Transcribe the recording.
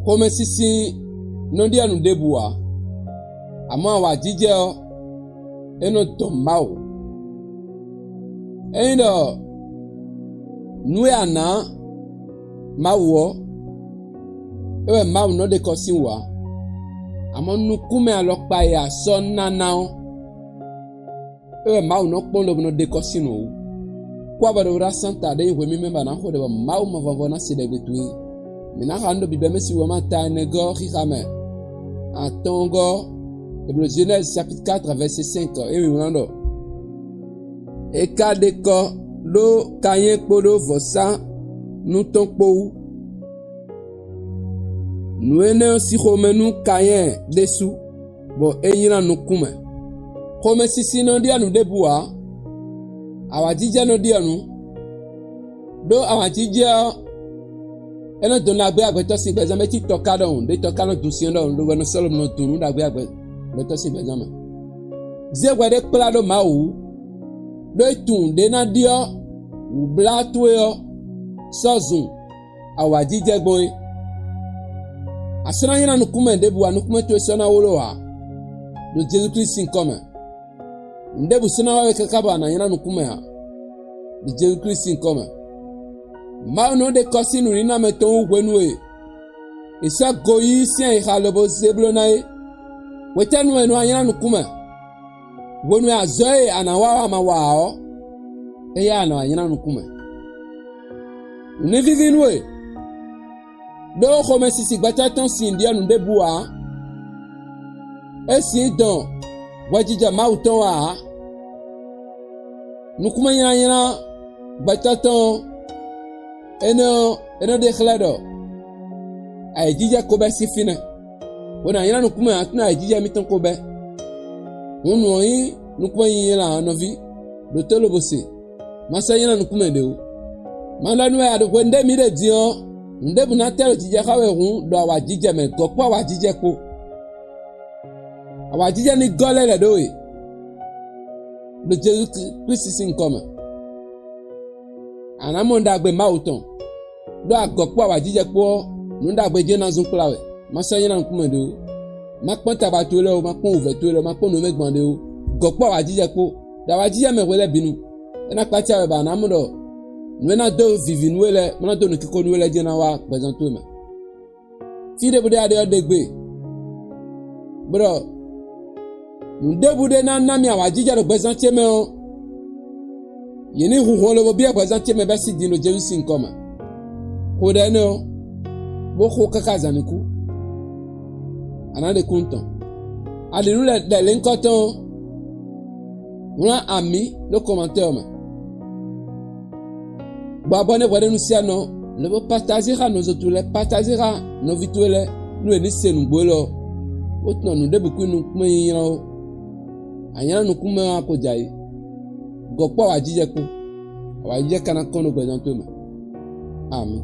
Comme si non dia nous déboua. À moi wa dije et non tombao. Et nous ana mawo. Et mau no de kosinwa. Amon nous kume alok pa ya son nanao. Et mau no pondo no de kosino. Kwa badora santa de we mi memba na khode ba mau ma vavona side betui. Mina khando bibeme si wama ta nego khikame. Atongo le Genèse chapitre 4 verset 5 et minando. E kadeko lo kayen podo vosa nous tonkpo. Nous ene si khomenu kayen desu bo enyina nukume. Comme si non dia nous debua. Awadija no dia nu do awadija ena don la gbe agbeto si gbe zame ti toka don de toka no dusi don do no solo no tunu da gbe agbeto si gbe zame ze gbe de kpla do mawu do tun de na dio u bla tuyo sozun awadija gboy asana yana no kuma de bu anu kuma to sona wolo ha do Jesus Christ in come ndebu sina wawe kakaba na yana nukume ha de Jesus Christ in come ma no de kosinu ni na meton wenwe isa goyi sien halobo zeblo na e wetanu enu yana nukume wenwe azoe anawawa mawao e yana yana nukume ne vivinwe do khome sisi gbata ton sindia ndebu ha esi don wajija mauton wa nukuma yana bataton eno de khlado ay jija ko be sifina wona yana nukuma atuna ay jija miton ko be wono yi nukuma yana novi do tolo bosse masa yana nukuma de o mala no ya do wende mi de dio ndebu na telo jija kawe hun do wa jija me ko kwa wa jija ko awadija ni gole le doe le Jesus Christ sin comme anamonda gbe mauton do agokpo awadija po nunda gbe je na zun plawe masanya na nkumedo makpon tabatole o makpon ouverture makpon no megbande o gokpo awadija po da awadija me wele binu ena patia we ba na mudo nwena do vivinu wele mona do nkiko nu wele je na wa presento me ti de bude ade odegbe bro ndebude na nami awajija do bezantie me o yeni huholo bo bia bezantie me besi dino jerusin koma ko de no bo ko kakaza niku anade kunton alinu de lenkoton una ami le commentaire me bo abonné bo de nous siano le bo partagera nos autres les partagera nos vituele nous eni senu gbolo otno nu debu ku nu kuma yin o anyana no kuma akojai gokpo awajije ko awajije kana kono gbedan to me amen.